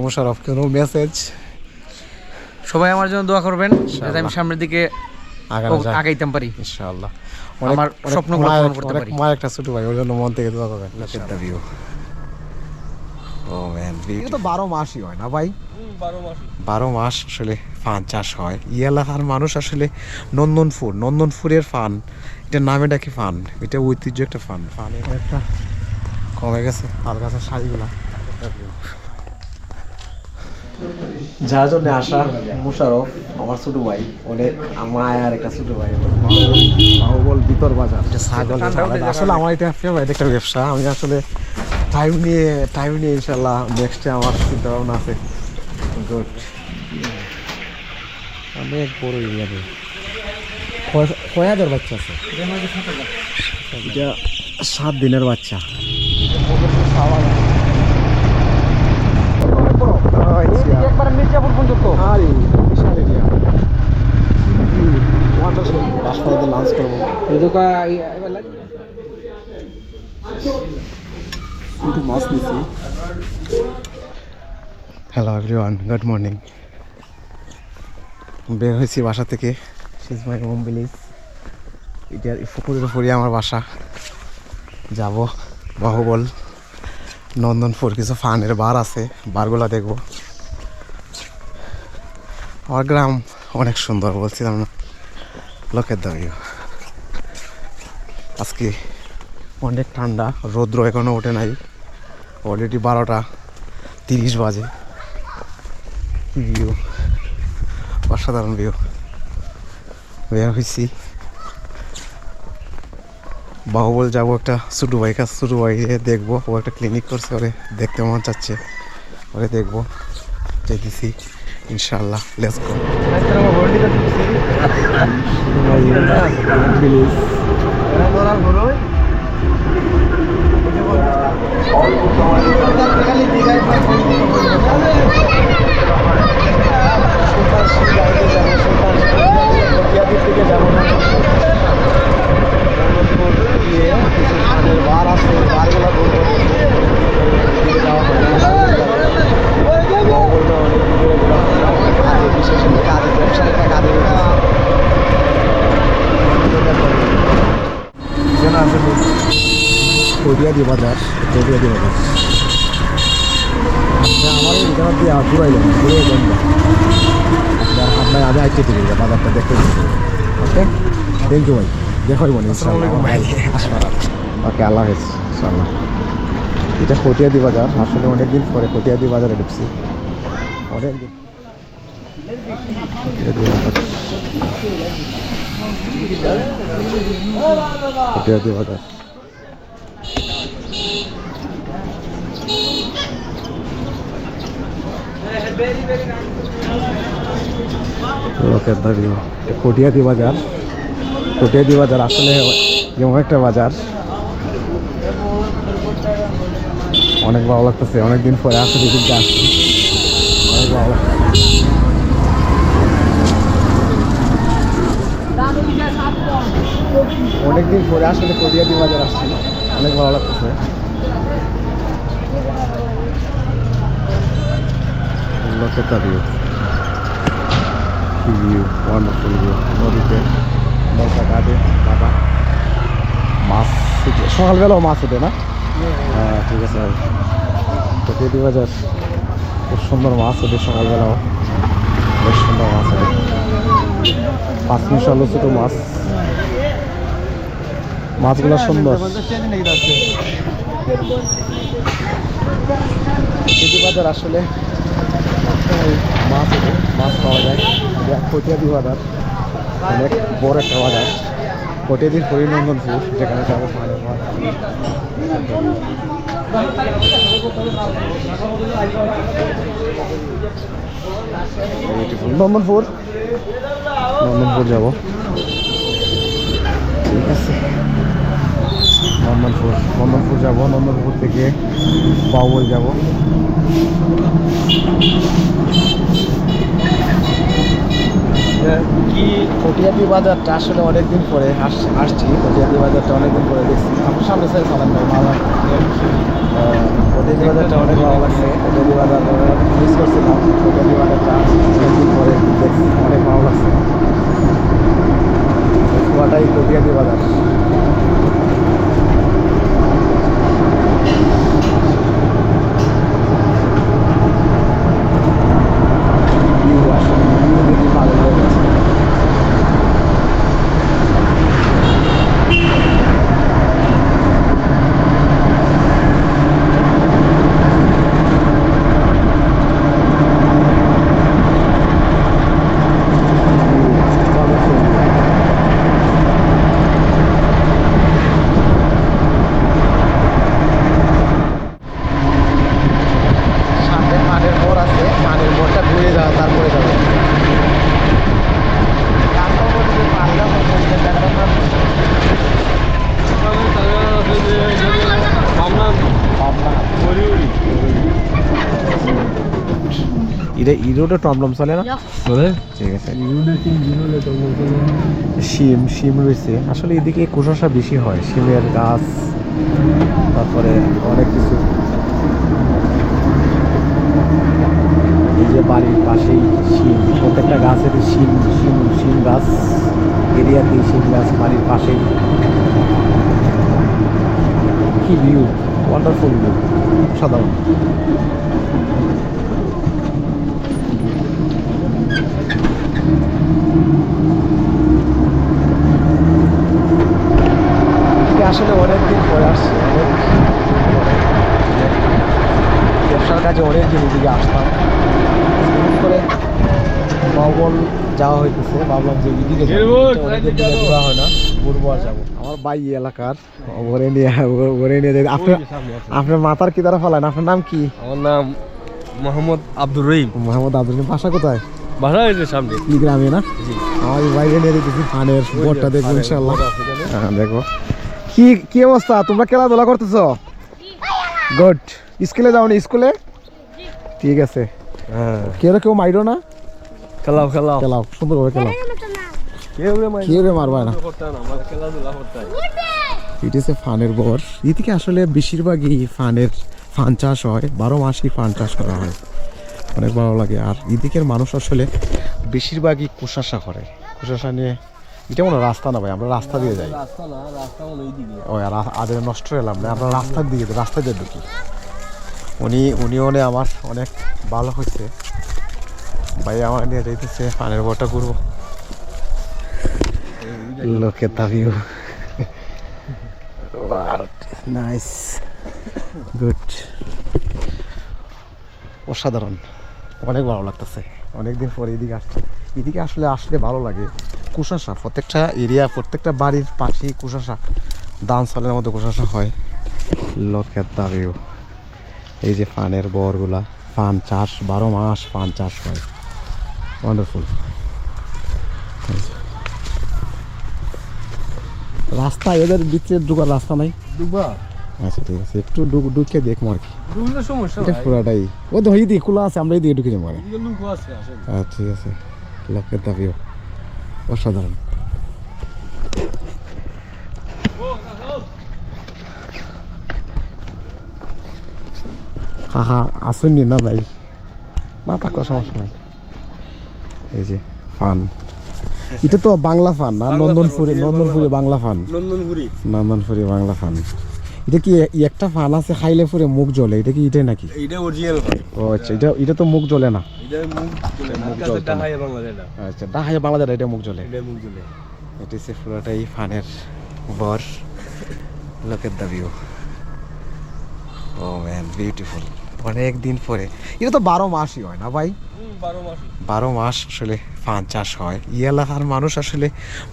মোশাররফ কোনো মেসেজ? সবাই আমার জন্য দোয়া করবেন যাতে আমি সামনের দিকে আগাইতে পারি ইনশাআল্লাহ। আমার স্বপ্নগুলো পূরণ করতে পারি। আমার একটা ছোট ভাই, ওর জন্য মন থেকে দোয়া করবেন। ভিউ ও ম্যান, এটা তো 12 মাসই হয় না ভাই? 12 মাস আসলে ফান চাষ হয়। এই এলাকার মানুষ আসলে নন্দনপুরের ফান, এটা নামে ডাকি ফান, এটা ঐতিহ্য একটা ফান। ফানের একটা কমে গেছে তার কাছে শাড়িগুলা। যার জন্য আসা মোশাররফ আমার ছোট ভাই, অনেক মায়ার একটা ছোট ভাই, বাহুবল ভিতর বাজার ছাগল। আসলে আমার এটা ফেভারিট একটা ব্যবসা। আমি আসলে টাইম নিয়ে ইনশাল্লাহ নেক্সটে আমার চিন্তা ভাবনা আছে। গুড, অনেক বড় এরিয়া নেই। কয় হাজার বাচ্চা আছে? এটা 7 দিনের বাচ্চা। মির্জাপুর পর্যন্ত লাঞ্চ করবো। মাছ নিচ্ছি। Hello everyone, good morning. বের হয়েছি বাসা থেকে। সিজ মাই হোম ভিলেজ। এটা পুকুরের উপরই আমার বাসা। যাব বাহুবল, নন্দনপুর, কিছু ফানের বার আছে, বারগুলা দেখবো। আমার গ্রাম অনেক সুন্দর, বলছিলাম না, লোকের দাবি। আজকে অনেক ঠান্ডা, রৌদ্র এখনো ওঠে নাই, অলরেডি 12:30 বাজে। ভিউ অসাধারণ ভিউ। বের হয়েছি বাহুবল যাবো, একটা ছোটো ভাই কাছে, ছোটো ভাই দেখবো। ও একটা ক্লিনিক করছে, ওরে দেখতে মন চাচ্ছে, ওরে দেখবো, যেতেছি ইনশাল্লাহ। Let's go. কটিয়াদি বাজার, কটিয়াদি বাজার আমার এখানে দিয়ে ঘুরাইলাম, ঘুরে আপনার আগে আইতে থেকে বাজারটা দেখতে। ওকে, থ্যাংক ইউ ভাই, দেখাই মনে ওকে, আল্লাহ হাফেজ ইনশাআল্লাহ। এটা কটিয়াদি বাজার। আসলে অনেকদিন পরে কটিয়াদি বাজারে ঢুকছি, অনেকদিন। কটিয়াদি বাজার কটিয়াদি বাজার। কটিয়াদি বাজার আসলে যেমন একটা বাজার, অনেক ভালো লাগতেছে। অনেকদিন পরে আসলে দিকে আসছি, অনেক ভালো লাগছে। অনেকদিন পরে আসলে কটিয়াদি বাজার আসছি, অনেক ভালো লাগতেছে। নদীতে নৌকা ঘাটে দাদা মাছ, সকালবেলাও মাছ ওঠে না? হ্যাঁ ঠিক আছে ভাই। কটিয়াদি বাজার খুব সুন্দর মাছ ওঠে, সকালবেলাও বেশ সুন্দর মাছ ওঠে। 5 মিনিট হলো ছোটো মাছ, মাছগুলো সুন্দর। কটিয়াদি বাজার আসলে মাছ ওঠে, মাছ পাওয়া যায়। কটিয়াদি বাজার অনেক বড় একটা বাজার। কটিয়াদির হরিনন্দনপুর, যেখানে যাবো নন্দনপুর যাব। ঠিক আছে, নন্দনপুর যাব। নন্দনপুর থেকে বাহুবল যাব। কি কটিয়াদি বাজারটা আসলে অনেকদিন পরে আসছি। কটিয়াদি বাজারটা অনেকদিন পরে দেখছি। আপনার সামনে সাইড চালান ভাই ভালো। কটিয়াদি বাজারটা অনেক ভালো লাগছে। কটিয়াদি বাজার মিস করছিলাম। কটিয়াদি বাজারটা অনেকদিন পরে দেখছি, অনেক ভালো লাগছে। পুরাটাই কটিয়াদি বাজার। সামনে পানের মোড় আছে, পানের মোড়টা ঘুরে যাওয়া তারপরে যাবে। ইরোডে টমটম চলে না? ঠিক আছে। শিম রয়েছে আসলে এদিকে কুশাসা বেশি হয়, শিমের গাছ, তারপরে অনেক কিছু। এই যে বাড়ির পাশেই শিম, প্রত্যেকটা গাছের শিম গাছ, এরিয়াতেই শিম গাছ, বাড়ির পাশেই। কি ভিউ, ওয়ান্ডারফুল ভিউ, সাধারণ। আসলে অনেকদিন পরে আসছে, অনেক ব্যবসার কাজে অনেকদিন এদিকে আসতাম। করে বাউবল যাওয়া হইতেছে, ভাবলাম যে এদিকে যাওয়া হয় না, ঘুরবো আর যাবো। আমার বাই এলাকার ঘরে নিয়ে আপনার মাথার কি দ্বারা ফেলান? আপনার নাম কি? আমার নাম মোহাম্মদ আব্দুর রহিম। মোহাম্মদ আব্দুর রহিম। বাসা কোথায়? বাসা হয়েছে সামনে, কি গ্রামে না? আমার বাইরে নিয়ে দিতেছি ফানের বোর্ডটা, দেখবো ইনশাল্লাহ। হ্যাঁ দেখো। কি অবস্থা, তোমরা খেলাধুলা করতেছো? গুড। স্কুলে যাওনি? স্কুলে ঠিক আছে। কেউ মাইরো না? খেলাও সুন্দর ভাবে খেলাও, কেউ মারবা না। এটা হচ্ছে ফানের বর। এদিকে আসলে বেশিরভাগই ফান চাষ হয়, 12 মাসই ফান চাষ করা হয়, অনেক ভালো লাগে। আর এদিকের মানুষ আসলে বেশিরভাগই কুশাসা করে। কুশাসা নিয়ে এটা মনে রাস্তা না ভাই, আমরা রাস্তা দিয়ে যাই। ও আর আদের নষ্ট এলাম না, আমরা রাস্তার দিকে রাস্তা দিয়ে ঢুকি। উনিও আমার অনেক ভালো হয়েছে ভাই, আমার নিয়ে যাইতেছে পানের বটা করবো। লোকে তাবিও নাইস, গুড, অসাধারণ, অনেক ভালো লাগতেছে। অনেকদিন পরে এদিকে আসছে। এদিকে আসলে ভালো লাগে। কুশাসা প্রত্যেকটা এরিয়া, প্রত্যেকটা বাড়ির পাশেই কুশাসা, দান সালের মধ্যে কুশাসা হয়। লোকের দাবিও এই যে ফানের বরগুলা, ফান চাষ 12 মাস ফান চাষ হয়, ওয়ান্ডারফুল। রাস্তা এদের ভিতরে ঢুকার রাস্তা নাই। আচ্ছা ঠিক আছে, একটু ঢুকে দেখবো আর কি। এটা পুরাটাই ও তো এইদিকে খোলা আছে, আমরা এইদিকে ঢুকে যাবো। ঠিক আছে, লোকের দাবিও অসাধারণ। হা আসুননি না ভাই, না থাকো সমস্যা নাই। এই যে ফান, এটা তো বাংলা ফান না? নন্দনপুরি বাংলা ফান, নন্দনপুরি বাংলা ফান। এটা কি একটা ফান আছে খাইলে পরে মুখ জ্বলে, এটা কি এটাই নাকি? এটা অরিজিনাল ফান। ও আচ্ছা, এটা তো মুখ জ্বলে না। এটা মুখ জ্বলে না, কাছে ডাহাইয়া বাংলাদেশ। আচ্ছা, ডাহাইয়া বাংলাদেশ, এটা মুখ জ্বলে। এটা মুখ জ্বলে। এটা হচ্ছে পুরোটাই ফানের বর, লোকের দাবিও। ও ম্যান বিউটিফুল। অনেক দিন পরে। এটা তো 12 মাসই হয় না ভাই? 12 মাস আসলে ফান চাষ হয়। এই এলাকার মানুষ আসলে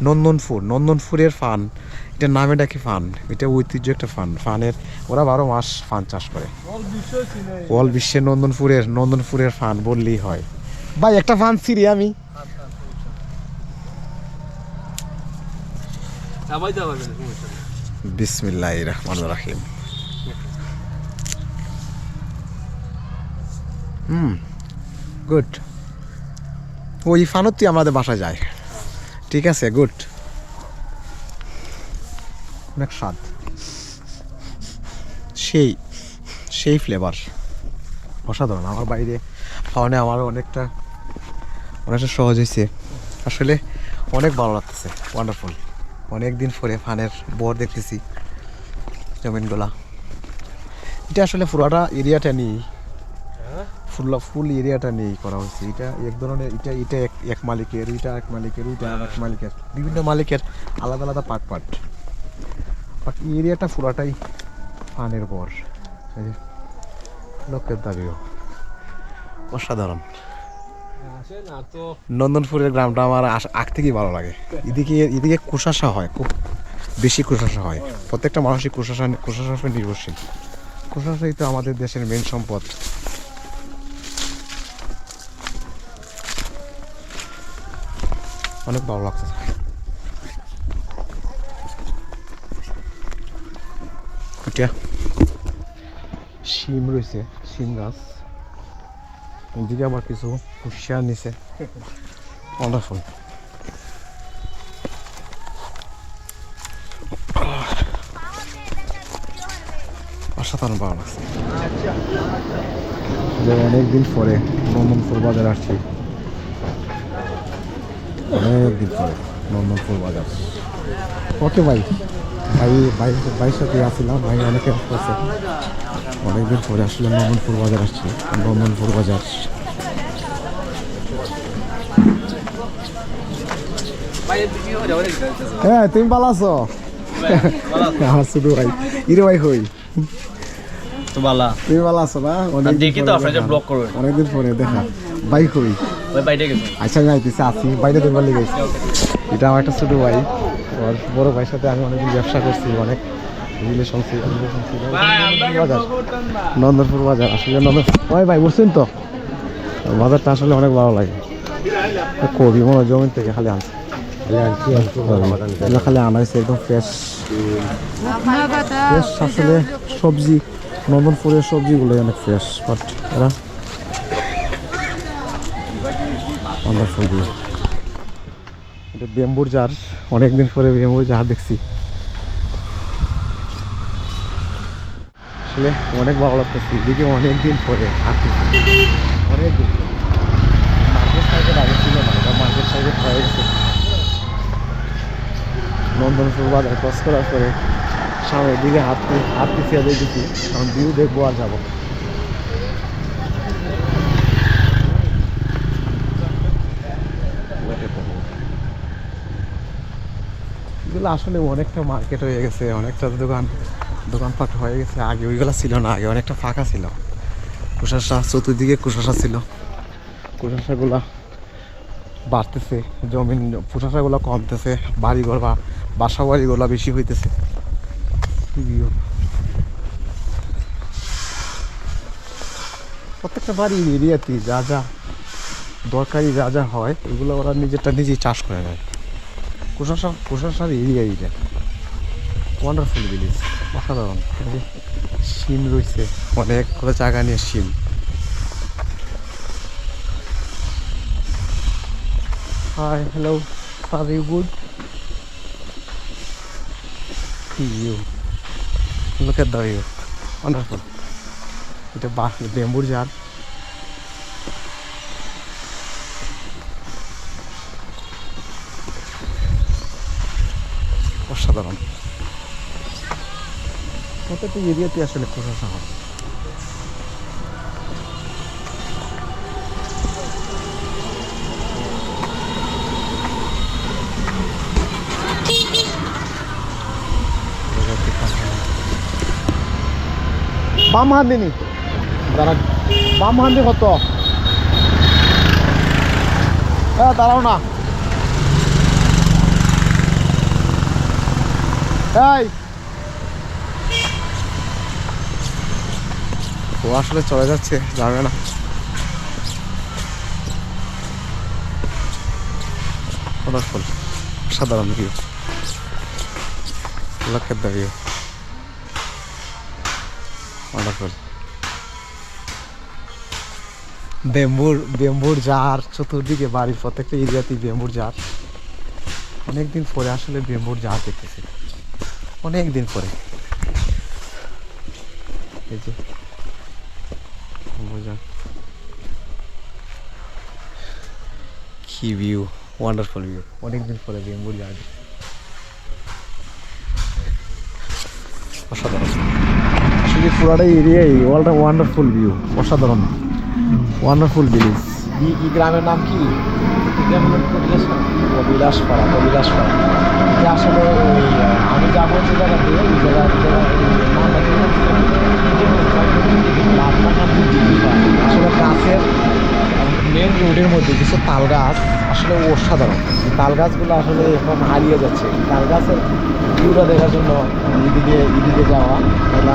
নন্দনপুরের ফান, এটার নামে ডাকে ফান, এটা ঐতিহ্য একটা ফানের। ওরা 12 মাস ফান চাষ করে। অল বিশ্বে নন্দনপুরের ফান বললেই হয় ভাই। একটা ফান ছিঁড়ি আমি। বিসমিল্লাহির রহমানির রহিম। গুড। ওই ফানতি আমাদের বাসায় যায়। ঠিক আছে, গুড, অনেক স্বাদ, সেই সেই ফ্লেভার, অসাধারণ। আমার বাইরে খাওয়ানো আমারও অনেকটা সহজ হয়েছে আসলে, অনেক ভালো লাগতেছে, ওয়ান্ডারফুল। অনেক দিন পরে ফানের বর দেখতেছি জমিনগুলা। এটা আসলে পুরাটা এরিয়াটা নিয়েই, ফুল এরিয়াটা নিয়েই করা হয়েছে। এটা এক ধরনের, এটা এক মালিকের, এটা এক মালিকের, ওইটা এক মালিকের, বিভিন্ন মালিকের আলাদা আলাদা পার্ট পার্ট। বাট এই এরিয়াটা পুরাটাই ফানের বর। লোকের দাবিও অসাধারণ। নন্দনপুরের গ্রামটা আমার আগ থেকেই ভালো লাগে। এদিকে কুশাসা হয়, খুব বেশি কুশাসা হয়। প্রত্যেকটা মানুষই কুশাসার উপর নির্ভরশীল। কুশাসাই তো আমাদের দেশের মেন সম্পদ। অনেক ভালো লাগছে। এটা শিম রয়েছে, শিম গাছ। এদিকে আবার কিছু কুশিয়ার নিচে, ওয়ান্ডারফুল। অসাধারণ ভালো লাগছে। অনেকদিন পরে নন্দনপুর বাজার আসছি, অনেকদিন পরে নন্দনপুর বাজার। ওকে ভাই, ভাইয়ের সাথে আসছিলাম, ভাই অনেক হেল্প করছে। অনেকদিন পরে আসলে নন্দনপুর বাজার আসছি। নন্দনপুর বাজার হ্যাঁ, তুমি ভালো আছো? আমার শুধু ভাই ইরে ভাই হই, তুমি ভালো আছো না? অনেকদিন পরে দেখা। ভাই হই, আচ্ছা যাইতেছে, আসি বাইরে দেখবার লেগে। এটা আমার একটা ছোট ভাই, ওর বড় ভাইয়ের সাথে আমি অনেকদিন ব্যবসা করছি, অনেক রিলেশন ছিল। নন্দনপুর বাজার আসলে ওই ভাই বুঝছেন তো, বাজারটা আসলে অনেক ভালো লাগে। কবি মনে জমিন থেকে খালি আনছে, খালি আনা হয়েছে একদম ফ্রেশ ফ্রেশ। আসলে সবজি, নন্দনপুরের সবজিগুলো অনেক ফ্রেশ, বাট এরা এটা বেম্বুর জার। অনেকদিন পরে বেম্বুর জার দেখছি, আসলে অনেক ভালো লাগতেছে। এদিকে অনেকদিন পরে আসতেছি, অনেকদিন। মার্কেট সাইডে আগে ছিল না, এটা মার্কেট সাইডে হয়ে গেছে। নন্দনপুর বাজার ক্রস করার পরে সামনের দিকে হাঁটতেছি আর দেখতেছি, কারণ ভিউ দেখবো আর যাবো। এগুলো আসলে অনেকটা মার্কেট হয়ে গেছে, অনেকটা দোকানপাট হয়ে গেছে। আগে ওইগুলো ছিল না, আগে অনেকটা ফাঁকা ছিল। কুশাসা চতুর্দিকে কুশাসা ছিল, কুশাসাগুলা বাড়তেছে, জমিন কুশাসাগুলো কমতেছে, বাড়িঘর বা বাসা বাড়িগুলো বেশি হইতেছে। প্রত্যেকটা বাড়ির এরিয়াতে যা যা দরকারি যা যা হয়, এগুলো ওরা নিজেই চাষ করে নেয়। কুশাসার এরিয়া এইটা ওয়ান্ডারফুল ভিলেজ, অসাধারণ। শিম রয়েছে অনেকগুলো জায়গা নিয়ে, শিম। Hi, hello, are you good? You look at the view, wonderful. এটা বেম্বুর জার। অসাধারণ। প্রত্যেকটা এরিয়াতে আসলে কুশাসা হয়। বাম হাত দিনি দাঁড়া, বাম হাত দিয়ে কত? হ্যাঁ দাঁড়াও না, এই ও আসলে চলে যাচ্ছে, যাবে না। ওয়ান্ডারফুল, সাধারণ view, look at the view, wonderful. বেম্বুর জার চতুর্দিকে, বাড়ির প্রত্যেকটা এরিয়াতেই বেম্বুর জার। অনেকদিন পরে আসলে বেম্বুর জার দেখতেছি, অনেকদিন পরে। এই যে বেম্বুর জার, কি ভিউ, ওয়ান্ডারফুল ভিউ। অনেকদিন পরে বেম্বুর জার, অসাধারণ। আসলে পুরাটাই এরিয়াই ওয়ান্ডারফুল ভিউ, অসাধারণ, ওয়ান্ডারফুল ভিলেজ। এই গ্রামের নাম কি? কবিলাসপাড়া। আসলে আমি যাবো যে জায়গাতে, ওই আসলে গাছের মেন রোডের মধ্যে কিছু তাল গাছ আসলে অসাধারণ। তাল গাছগুলো আসলে এখন হারিয়ে যাচ্ছে। তাল গাছের ভিউটা দেখার জন্য এদিকে যাওয়া।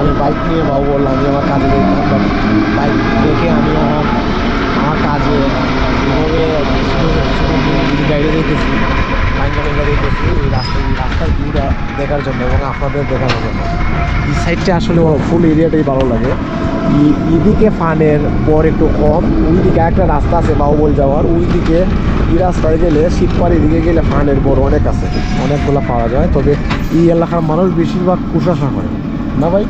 আমি বাইক নিয়ে বাবু বললাম আমি আমার কাজে যেতাম, বাইক দেখে আমি আমার কাজে এভাবে গাড়ি যেতেছি, বাইঙ্গা যেতেছি এই রাস্তার ভিউটা দেখার জন্য এবং আপনাদের দেখানোর জন্য। এই সাইডটা আসলে ফুল এরিয়াটাই ভালো লাগে। এদিকে ফানের পর একটু কম, ওইদিকে একটা রাস্তা আছে বাহুবল যাওয়ার, ওইদিকে এই রাস্তায় গেলে শীতপাড়ির দিকে গেলে ফানের বড় অনেক আছে, অনেকগুলো পাওয়া যায়। তবে এই এলাকার মানুষ বেশিরভাগ কুশাসা করে না ভাই,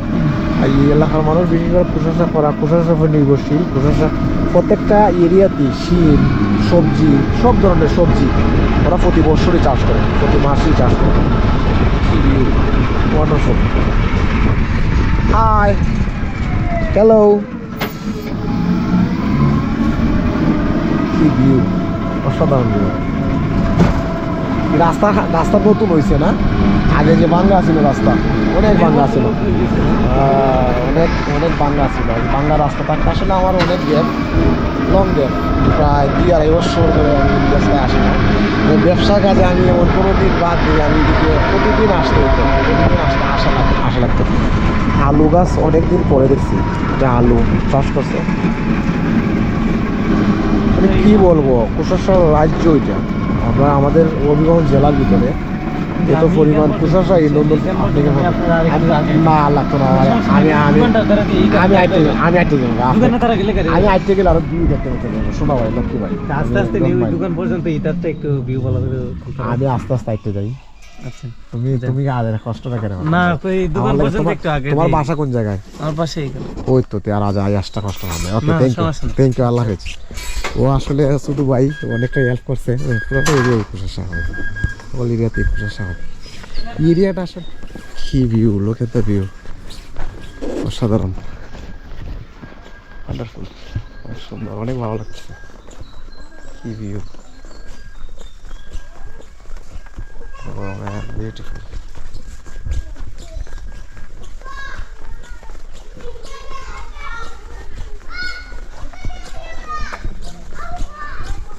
আর এই এলাকার মানুষ বেশিরভাগ কুশাসা উপর নির্ভরশীল। কুশাসা প্রত্যেকটা এরিয়াতেই শিম, সবজি, সব ধরনের সবজি ওরা প্রতি বছরই চাষ করে, প্রতি মাসেই চাষ করে। ওয়ান্ডারফুল। হাই, হ্যালো, কি ভিউ, অসাধারণ ভিউ। রাস্তা নতুন হয়েছে না? আগে যে বাংলা ছিল রাস্তা, অনেক বাংলা ছিল, অনেক বাংলা ছিল। বাংলা রাস্তাটা আসলে আমার অনেক গ্যাপ, লং গ্যাপ, প্রায় 2-2.5 বছর ধরে আমি রাস্তায় আসি না। ব্যবসার কাজে আমি এমন কোনো দিন বাদ দিই, আমি এদিকে প্রতিদিন আসতে হতো, আশা লাগতো। আলু গাছ অনেকদিন পরে দেখছি, এটা আলু চাষ করছে। মানে কি বলবো, কুশাসা রাজ্য এটা, আমরা আমাদের হবিগঞ্জ জেলার ভিতরে এত পরিমাণ কুশাসা এই নন্দন না লাগতো না। আমি আইতে গেলে আরো ভিউ দেখতে পাবো। শোনা ভাই লক্ষ্মী ভাই, আস্তে আস্তে দোকান পর্যন্ত এটাতে একটু ভিউ ভালো করে। আমি আস্তে আস্তে আইতে যাই। আচ্ছা, তুমি আগে কষ্টটা কেন না, এই দোকান পর্যন্ত একটু আগে। তোমার বাসা কোন জায়গায়? আমার পাশে এখানে। ওই তো আর আজ আসটা কষ্ট হবে। ওকে, থ্যাংক ইউ, আল্লাহ হাফেজ। ও আসলে শুধু ভাই অনেকটা হেল্প করছে, পুরোটা এরিয়ায় কুশাসা হবে, অল এরিয়াতেই কুশাসা হবে। এরিয়াটা আসলে কি ভিউ, লোক এত ভিউ, অসাধারণ, ওয়ান্ডারফুল, অনেক সুন্দর, অনেক ভালো লাগছে। কি ভিউ, বিউটিফুল।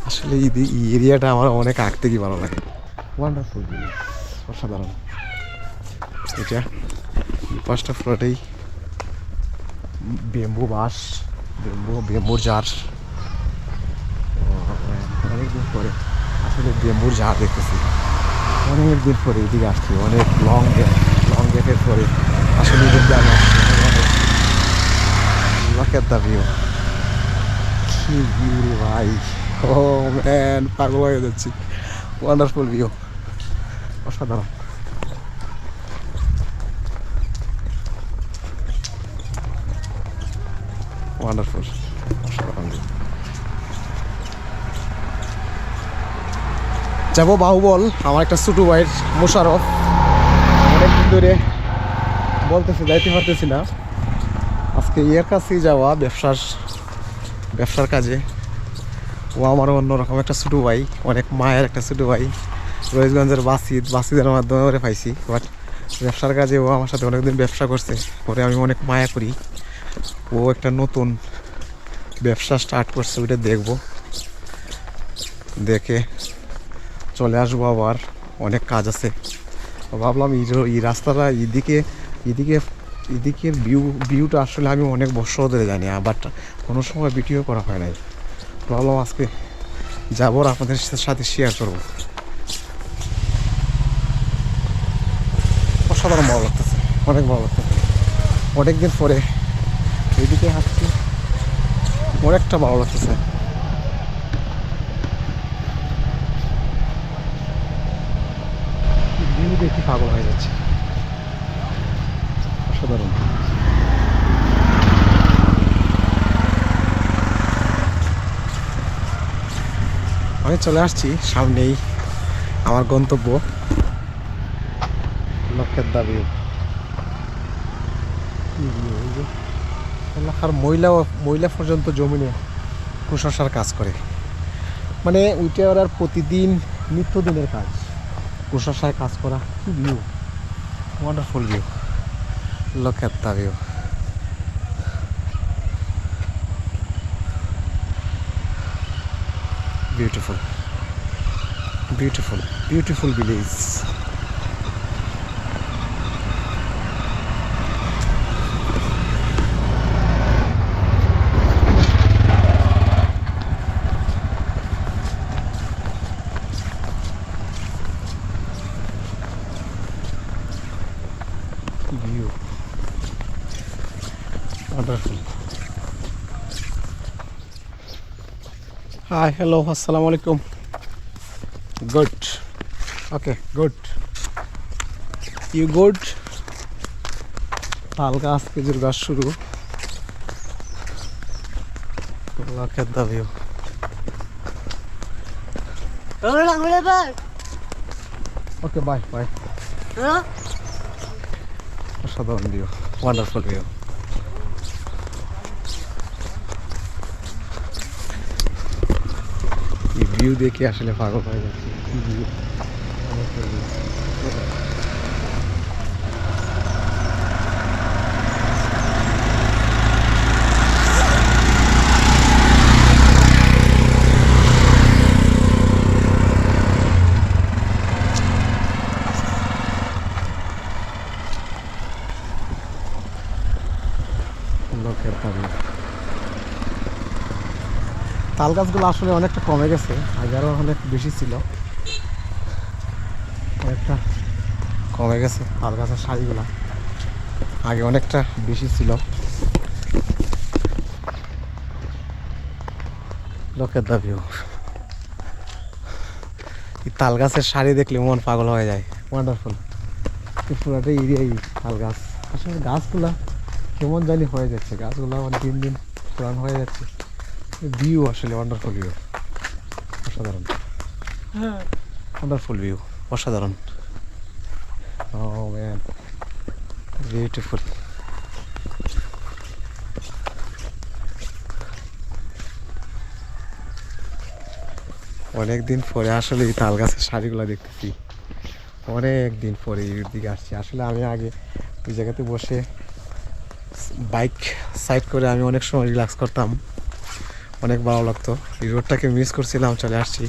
আসলে এই এরিয়াটা আমার অনেক আগ থেকেই ভালো লাগে, ওয়ান্ডারফুল, অসাধারণ। এটা পাঁচটা ফ্লোরেই বেম্বু বাঁশ, বেম্বুর জার। অনেকদিন পরে আসলে বেম্বুর জার দেখতেছি, অনেকদিন পরে এদিকে আসছি, অনেক লং গ্যাপের পরে আসলে এদিকে আমি আসছি। Look at the view, কি ভিউ রে ভাই, ও ম্যান, পাগল হয়ে যাচ্ছি, ওয়ান্ডারফুল ভিউ, অসাধারণ। ওয়ান্ডারফুল, অসাধারণ। যাবো বাহুবল, আমার একটা ছোটো ভাইয়ের মোশারফ, অনেকদিন ধরে বলতেছে যাইতে পারতেছি না। আজকে এর কাছেই যাওয়া ব্যবসার কাজে। ও আমার অন্যরকম একটা ছোটো ভাই, অনেক মায়ের একটা ছোটো ভাই, রয়েশগঞ্জের বাসিদের মাধ্যমে ওরে পাইছি। বাট ব্যবসার কাজে ও আমার সাথে অনেকদিন ব্যবসা করছে, পরে আমি অনেক মায়া করি। ও একটা নতুন ব্যবসা স্টার্ট করছে, ওইটা দেখবো, দেখে চলে আসবো। আবার অনেক কাজ আছে, ভাবলাম এই রাস্তাটা এদিকের ভিউটা আসলে আমি অনেক বছর ধরে জানি, বাট কোনো সময় ভিডিও করা হয় নাই। ভাবলাম আজকে যাবো আর আপনাদের সাথে শেয়ার করবো। অসাধারণ ভালো লাগতেছে, অনেক ভালো লাগতেছে। অনেকদিন পরে এদিকে আসছি, অনেকটা ভালো লাগতেছে। আমি চলে আসছি সামনেই আমার গন্তব্য লক্ষ্যের দাবি। এলাকার মহিলা পর্যন্ত জমিনে কুশাসার কাজ করে, মানে ওইটা ওরা প্রতিদিন নিত্যদিনের কাজ, কুশাসায় কাজ করা। কি ভিউ, ওয়ান্ডারফুল ভিউ, লক্ষ্যের দাবি। Beautiful, beautiful, beautiful village. View, wonderful. Hi, hello, assalamu alaikum. Good. Okay, good. You good? তাল গাছ, খেজুর গাছ শুরু। লক্ষ্যের দাবিও। Okay, bye, bye. অসাধারণ ভিউ, ওয়ান্ডারফুল ভিউ। এই ভিউ দেখে আসলে পাগল হয়ে যাচ্ছে। কি ভিউ, wonderful view. লোকের দাবি। তাল গাছগুলো আসলে অনেকটা কমে গেছে, আগে আরও অনেক বেশি ছিল, অনেকটা কমে গেছে। তাল গাছের সারিগুলো আগে অনেকটা বেশি ছিল। লোকের দাবিও। এই তাল গাছের সারি দেখলে মন পাগল হয়ে যায়। ওয়ান্ডারফুল, পুরাটা এরিয়াই তাল গাছ। আসলে গাছগুলা কেমন জানি হয়ে যাচ্ছে, গাছগুলো আমার দিন দিন পুরান হয়ে যাচ্ছে। ভিউ আসলে ওয়ান্ডারফুল ভিউ, অসাধারণ, ওয়ান্ডারফুল ভিউ, অসাধারণ। ও ম্যান, বিউটিফুল। অনেকদিন পরে আসলে এই তাল গাছের শাড়িগুলো দেখতেছি, অনেক দিন পরে এর দিকে আসছি। আসলে আমি আগে ওই জায়গাতে বসে বাইক সাইড করে আমি অনেক সময় রিল্যাক্স করতাম, অনেক ভালো লাগতো। এই রোডটাকে মিস করছিলাম, চলে আসছি।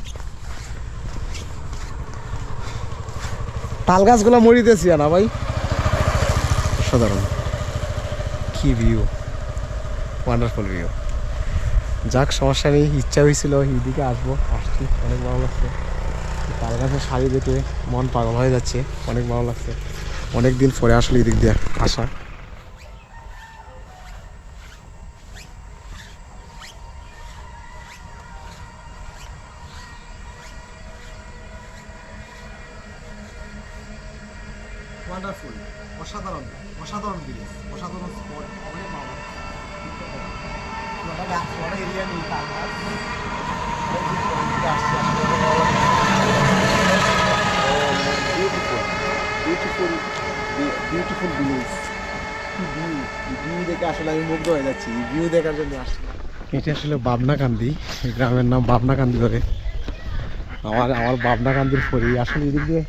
তাল গাছগুলো মরিতেছি না ভাই, অসাধারণ। কি ভিউ, ওয়ান্ডারফুল ভিউ। যাক, সমস্যা নেই, ইচ্ছা হয়েছিল এইদিকে আসবো, আসছি, অনেক ভালো লাগছে। তাল গাছের শাড়ি দেখে মন পাগল হয়ে যাচ্ছে, অনেক ভালো লাগছে। অনেক দিন পরে আসলে এদিক দিয়ে আসা। ওয়ান্ডারফুল, অসাধারণ, অসাধারণ ভিলেজ, অসাধারণ স্পট, অনেক ভালো। এরিয়া নেই তাল গাছ, বিউটিফুল, বিউটিফুল ভিলেজ। কি ভিউ, ভিউ দেখে আসলে আমি মুগ্ধ হয়ে যাচ্ছি। ভিউ দেখার জন্য আসছি। এটা আসলে বাবনাকান্দি, গ্রামের নাম বাবনাকান্দি ধরে। আমার বাবনাকান্দির পরে আসলে এদিক দিয়ে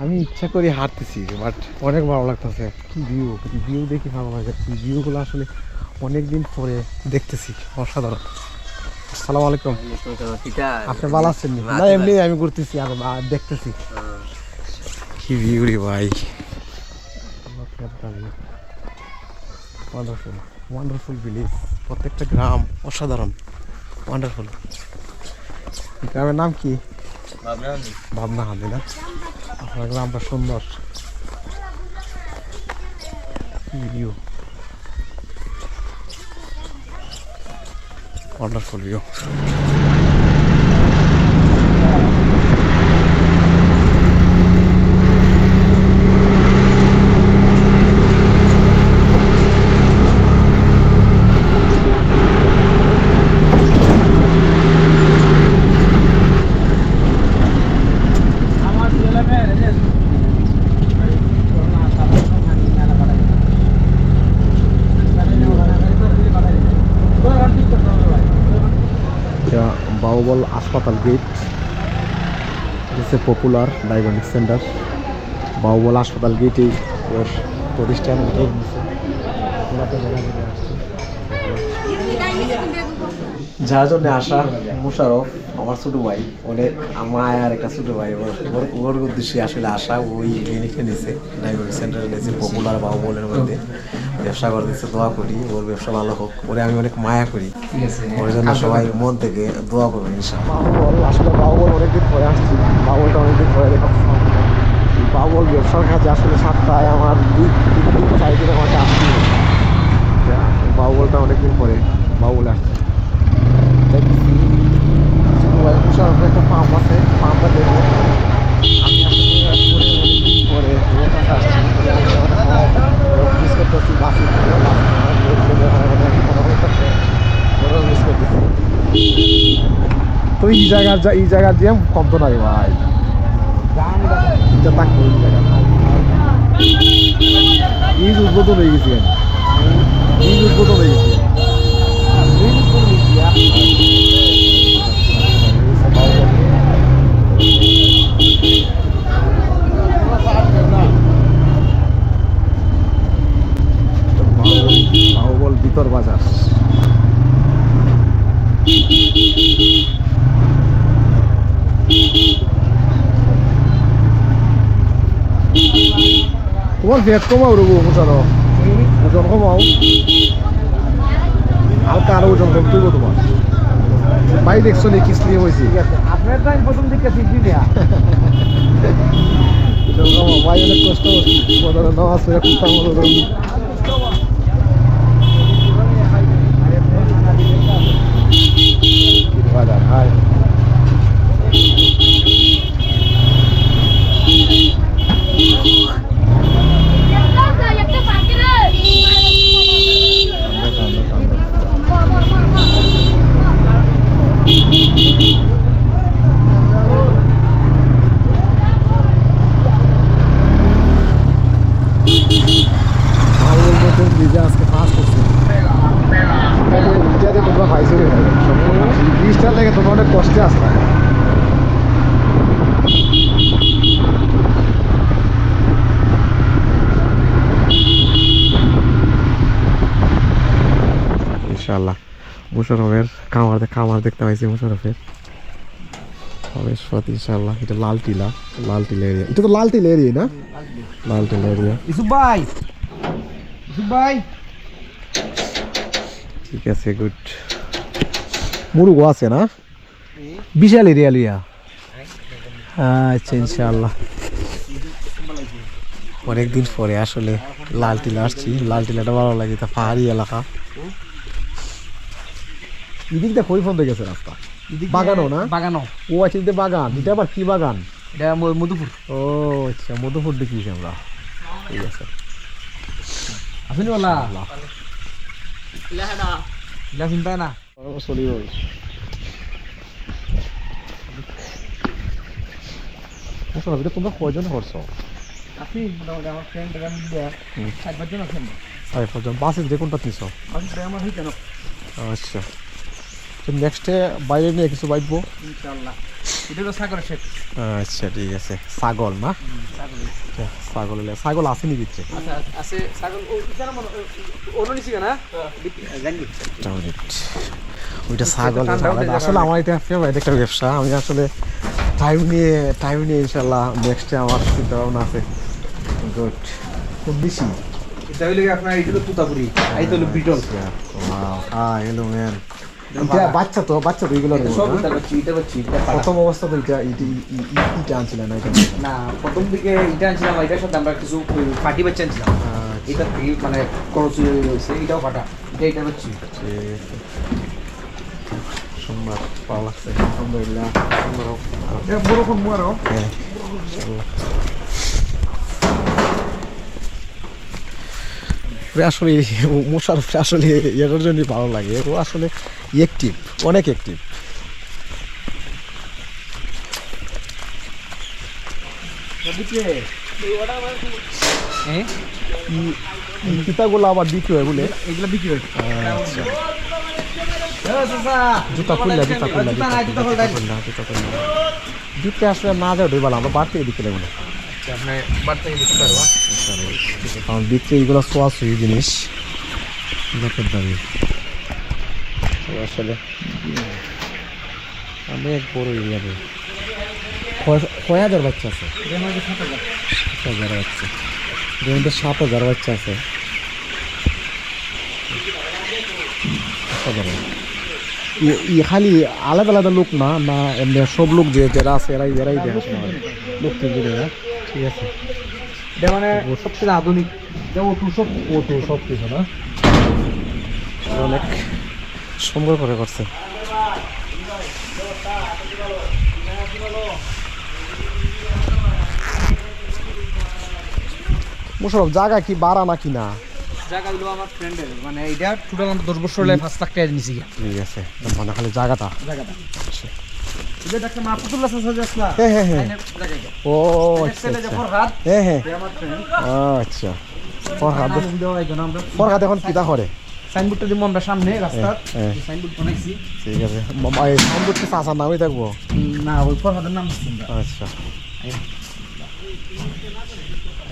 আমি ইচ্ছা করে হাঁটতেছি, বাট অনেক ভালো লাগতেছে। কি ভিউ, ভিউ দেখি ভালো হয়ে যাচ্ছে। ভিউগুলো আসলে অনেক দিন পরে দেখতেছি, অসাধারণ। আসসালামু আলাইকুম। আপনি ভালো আছেন? না, এমনি আমি ঘুরতেছি আর দেখতেছি। কি ভিউ রে ভাই, ওয়ান্ডারফুল, ওয়ান্ডারফুল ভিলেজ। প্রত্যেকটা গ্রাম অসাধারণ, ওয়ান্ডারফুল। গ্রামের নাম কি? ভাবনাকান্দি না? আপনার গ্রামটা সুন্দর। View, wonderful view. এটা বাহুবল হাসপাতাল গেট, হচ্ছে পপুলার ডায়াগনস্টিক সেন্টার। বাহুবল হাসপাতাল গেটেই ওর প্রতিষ্ঠান গেট দিচ্ছে। যার জন্য আসা মুশারফ আমার ছোট ভাই, অনেক মায়ের একটা ছোট ভাই, ওর উদ্দেশ্যে আসলে আসা। ওই ক্লিনিকে নিয়েছে, ডায়াগনস্টিক সেন্টারে নিয়েছে পপুলার বাহুবলের মধ্যে ব্যবসা করে দিচ্ছে। দোয়া করি ওর ব্যবসা ভালো হোক, ওরে আমি অনেক মায়া করি, ওর জন্য সবাই মন থেকে দোয়া করবেন ইনশাআল্লাহ। বাহুবল আসলে বাহুবল অনেকদিন পরে আসছি, বাহুবলটা অনেকদিন পরে দেখা। বাহুবল ব্যবসার কাজে আসলে সপ্তাহে আমার দুই দিন 4 দিন আমাকে আসতে হবে। বাহুবলটা অনেকদিন পরে বাহুবলে আসছে। একটা পাম্প আছে, পাম্পটা দেখবো। আমি অনেকদিন পরে ওর কাছে আসছি, মিস করতেছি। বাসি তো এই জায়গার দিয়ে কম তো নাই ভাই, থাকবো এই জায়গা। ঈদ উদ্বোধন হয়ে গেছি আমি, ঈদ উদ্বোধন হয়ে গেছি। বাহুবল ভিতর বাজার। তোমার ভেদ কমাও রবো মোটানো, ওজন কমাও, হালকা আরো ওজন কমতে হইব তোমার। ভাই দেখছো নি কি স্লিম হয়েছি? আপনার টাইম প্রথম দিকে শিখবি না, ভাই অনেক কষ্ট করছি, নামাজ পড়ে কুত্তার মতো করি। বাজার হাই আজকে ফার্স্ট হচ্ছে। তোমরা পাইছো ব্রিজটার লেগে তোমরা অনেক কষ্টে আসবে। ইনশাআল্লাহ মুশারফের খামার দেখতে পাইছি। মুশারফের ইনশাআল্লাহ। এটা লাল টিলা এরিয়া, এটা তো লাল টিলা এরিয়া না? লাল টিলা এরিয়া। ভাই ঠিক আছে, গুড। মুরুগো আছে না? বিশাল এরিয়া লিয়া। আচ্ছা ইনশাআল্লাহ। অনেকদিন পরে আসলে লাল টিলা আসছি, লাল টিলাটা ভালো লাগে, তা পাহাড়ি এলাকা। এদিক দিয়ে কই ফোন গেছে রাস্তা? বাগানো না? বাগানো। ও আছে বাগান। এটা আবার কি বাগান? এটা মধুপুর। ও আচ্ছা, মধুপুর দেখিয়েছি আমরা। ঠিক আছে, আসেনি বলা চিন্তা না চলিব। তোমরা কয়জন করছো? আছি মোটামুটি, আমার ফ্রেন্ড মিলে 5-5 জন আছেন। 5 জন। বাসে যে কোনটা নিছো? আমার হই কেন? আচ্ছা, নেক্সটে বাইরে নিয়ে কিছু বাইবো ইনশাআল্লাহ। এটা তো সাগরের শেখ। আচ্ছা ঠিক আছে। ছাগল না? ছাগল আছে নি ভিতরে? আচ্ছা আছে ছাগল। ওটা নিছি না জানি ওইটা ছাগল। আসলে আমার এটা ফেভারিট একটা ব্যবসা। আমি আসলে টাইম নিয়ে ইনশাল্লাহ নেক্সটে আমার চিন্তা ভাবনা আছে। গুড। খুব বেশি এটা হইলে আপনার এটা তো তুতাপুরি, এই তো বিটল। হ্যাঁ হ্যালো ম্যান। এটা বাচ্চা তো এগুলো সব বাচ্চি। প্রথম অবস্থা তো এটা আনছিলেন না? এটা না, প্রথম দিকে এটা আনছিলাম, এটার সাথে আমরা কিছু পাটি বাচ্চা আনছিলাম। এটা মানে খরচ হয়েছে, এটাও ফাটা, এটা বাচ্চি। সোমবার পাওয়া লাগছে আলহামদুলিল্লাহ। বড় মুয়ারও আসলে মুশারফ আসলে এটার জন্যই ভালো লাগে। ও আসলে অ্যাক্টিভ, অনেক অ্যাক্টিভ। পিতাগুলো আবার বিক্রি হয় বলে? এগুলো বিক্রি হয়। আচ্ছা জুতা খুললা দিতে আসলে না যাও ডুবাল আমরা বাড়তে দিতে দেবো না কারণ দিতে এইগুলো ছোঁয়াছুঁই জিনিস লোকের দাবি আসলে অনেক বড় এরিয়া 6,000 বাচ্চা আছে 7,000 বাচ্চা এর মধ্যে 7,000 বাচ্চা আছে খালি আলাদা আলাদা লোক না না এমনি সব লোক যে যারা আছে এরাই দেখাশোনা করে লোক তিনজনে না ঠিক আছে এটা মানে সবচেয়ে আধুনিক সব কিছু না অনেক সুন্দর করে করছে মুশারফ জায়গা কি বাড়া নাকি না জায়গাগুলো আমার ফ্রেন্ডের মানে এইটা টোটাল 10 বছর হলে 5 লাখ টাকা নিছি ঠিক আছে মানে খালি জায়গাটা এটা ডাক্তার মাহফুজুল্লাহ সাজাসলা হ্যাঁ ও আচ্ছা ফরহাদ হ্যাঁ আমার ফ্রেন্ড আচ্ছা ফরহাদ এখন কিটা করে সাইনবোর্ডটা দিব আমরা সামনে রাস্তার সাইনবোর্ড বানাইছি ঠিক আছে এই সাইনবোর্ডটা চাচার নামই থাকবো না ওই ফরহাদের নাম দিছি আচ্ছা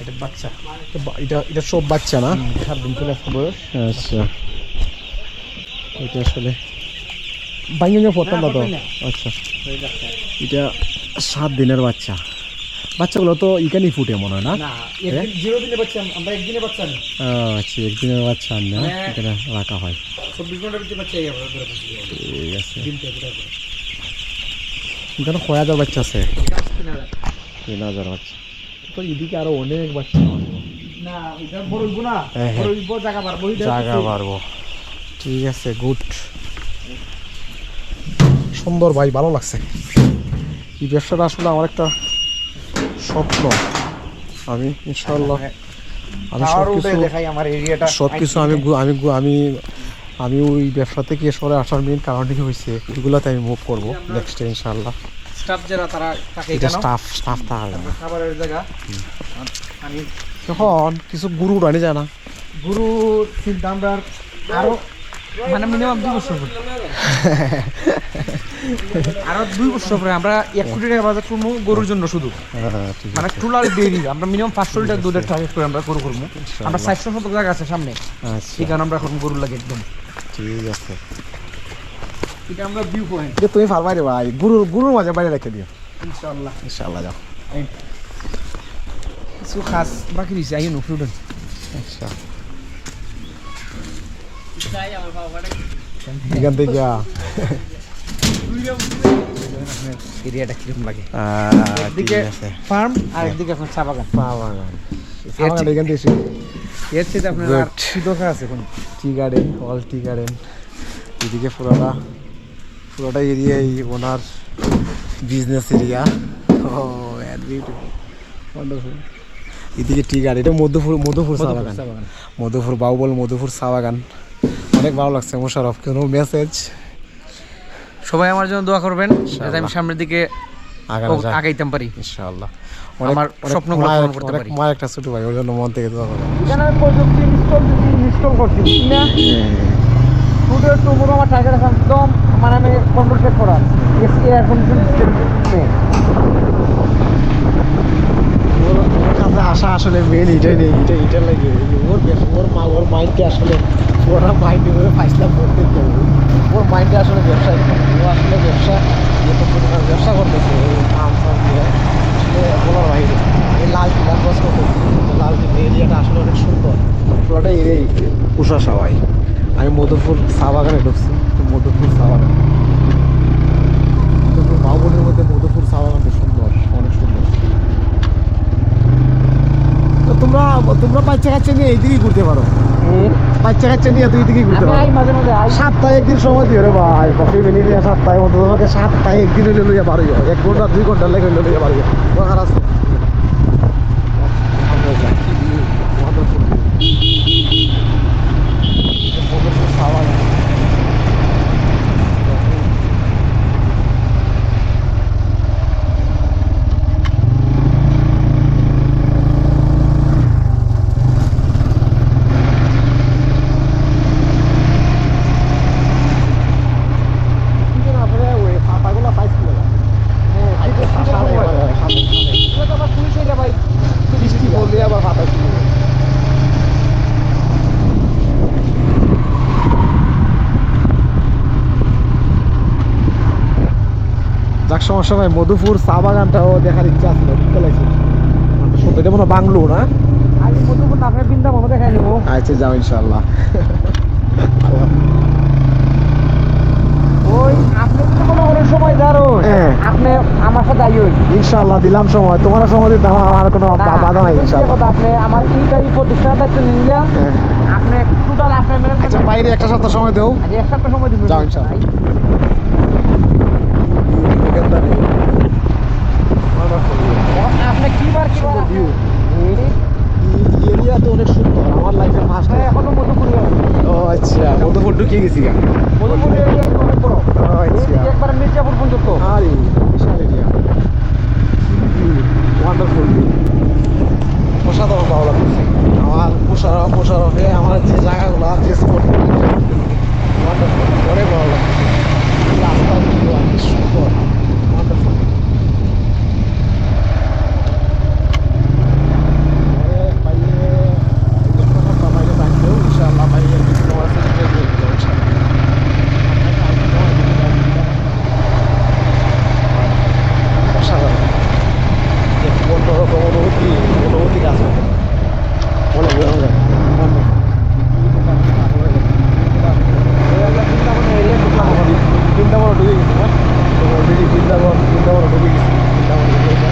এটা বাচ্চা এটা সব বাচ্চা না 7 দিন চলে আসছে বয়স আচ্ছা এটা আসলে বাইঙ্গা প্রথম না তো আচ্ছা এটা 7 দিনের বাচ্চা বাচ্চাগুলো তো এখানেই ফুটে মনে হয় না দিনের বাচ্চা আমরা একদিনের বাচ্চা না আচ্ছা একদিনের বাচ্চা আন না এখানে রাখা হয় 24 ঘন্টার ভিতরে বাচ্চা ঠিক আছে এখানে 6,000 বাচ্চা আছে 3,000 বাচ্চা তো এদিকে আরো অনেক বাচ্চা না এটা বড় হইব না বড় হইব জায়গা বাড়বো ঠিক আছে গুড সুন্দর ভাই ভালো লাগছে এই ব্যবসাটা আসলে আমার একটা স্বপ্ন আমি ইনশাআল্লাহ সবকিছু আমি ওই ব্যবসা থেকে সরে আসার মেইন কারণটি হয়েছে এগুলোতে আমি মুভ করবো নেক্সট ইনশাআল্লাহ স্টাফ যারা তারা থাকে এটা স্টাফ থাকে না খাবারের জায়গা আমি তখন কিছু গুরু রানি যায় না গুরুর চিন্তা আমরা আরো মানে মিনিমাম 2 বছর পরে আরো 2 বছর পরে আমরা 1 কোটি টাকা বাজার করবো গরুর জন্য শুধু মানে টুলার ডেইরি আমরা মিনিমাম 500 লিটার দুধের টার্গেট করে আমরা গরু করবো আমরা 400 শতক জায়গা আছে সামনে এই কারণে আমরা এখন গরুর লাগে একদম ঠিক আছে এটা আমরা ভিউ পয়েন্ট তুমি ফারমাই রে ভাই গুরুর মাঝে বাইরে রেখে দিও ইনশাআল্লাহ যাও কিছু খাস বাকি দিছে আইনো ফ্রুডন আচ্ছা এখান থেকে এরিয়াটা কিরকম লাগে একদিকে ফার্ম আর একদিকে এখন চা বাগান এখান থেকে এর সাথে আপনার কি দরকার আছে কোন tea garden all tea garden এদিকে পুরোটা এরিয়াই ওনার বিজনেস এরিয়া ও ওয়ান্ডারফুল এদিকে টি গার্ডেন এটা মধুপুর চা বাগান মধুপুর বাউবল মধুপুর চা বাগান অনেক ভালো লাগছে মোশাররফ কোনো মেসেজ সবাই আমার জন্য দোয়া করবেন যাতে আমি সামনের দিকে আগাইতে পারি ইনশাআল্লাহ আমার স্বপ্নগুলো পূরণ করতে পারি আমার একটা ছোট ভাই ওর জন্য মন থেকে দোয়া করবেন এখানে প্রযুক্তি ইনস্টল করছি না শুধু একটু পুরো আমার টার্গেট একদম মানে আমি কন্ট্রোল সেট করা এসি এয়ার কন্ডিশন সিস্টেম কাছে আসা আসলে মেন এটাই নেই এটা লাগে ওর মাইন্ডকে আসলে ওরা মাইন্ডে করে ফাইসলা করতে ওর মাইন্ডে আসলে ব্যবসা ও আসলে ব্যবসা করতেছে আসলে বলার বাইরে এই লাল গছ করতেছে লাল এরিয়াটা আসলে অনেক সুন্দর পুরোটা এরিয়াই উষা সবাই আমি মধুপুর চা বাগানে ঢুকছি মধুপুর চা বাগান মধুপুর বাউবনের মধ্যে মধুপুর চা বাগানটা সুন্দর অনেক সুন্দর তো তোমরা বাচ্চা কাচ্চা নিয়ে এইদিকেই ঘুরতে পারো বাচ্চা কাচ্চা নিয়ে তুই দিকেই ঘুরতে পারো মাঝে মাঝে সপ্তাহে একদিন সময় দিও রে ভাই কফি বেনি নিয়ে সপ্তাহে মতো তোমাকে সপ্তাহে একদিন হলে লইয়া পারো 1 ঘন্টা 2 ঘন্টা লেগে লইয়া পারো দরকার আছে যাক সমস্যা নাই, মধুপুর চা বাগানটাও দেখার ইচ্ছা আছে, দেখতে লাগছে সত্যি। এটা মনে হয় বাংলো না? আজ মধুপুর না, আপনার বৃন্দাবন দেখাই নেবো। আচ্ছা যাও ইনশাল্লাহ। ওই আপনি তো কোনো কোনো সময় যারো, আপনি আমার সাথে আইও। ইনশাল্লাহ দিলাম সময়, তোমার সময় দিতে আমার কোনো বাধা নাই ইনশাল্লাহ। আপনি আমার এই প্রতিষ্ঠানের দায়িত্ব নিলে আপনি টোটাল আপনার আচ্ছা বাইরে একটা সপ্তাহ সময় দেও, এক সপ্তাহ সময় দিবেন। যাও ইনশাল্লাহ। আপনি কিবার এরিয়া তো অনেক সুন্দর, আমার লাইফের ফার্স্ট। এখনো মধুপুরে ও আচ্ছা, মধুপুর ঢুকিয়ে গেছি গা। মধুপুর এরিয়া অনেক বড়, আচ্ছা একবার মির্জাপুর পর্যন্ত। আরে বিশাল এরিয়া, ওয়ান্ডারফুল, অসাধারণ ভালো লাগছে আমার। পোশারফে আমার যে জায়গাগুলো, যে স্পট, ওয়ান্ডারফুল, অনেক ভালো লাগছে। রাস্তাগুলো অনেক সুন্দর, ওয়ান্ডারফুল। বাইরে থাকলেও ইনশাআল্লাহ বাইরে অসাধারণ এক অন্যরকম অনুভূতি কাজ করে। অনেক ভালো লাগে। বৃন্দাবন ঢুকে গেছি না, অলরেডি বৃন্দাবন ঢুকে গেছি, বৃন্দাবন ঢুকে গেছে।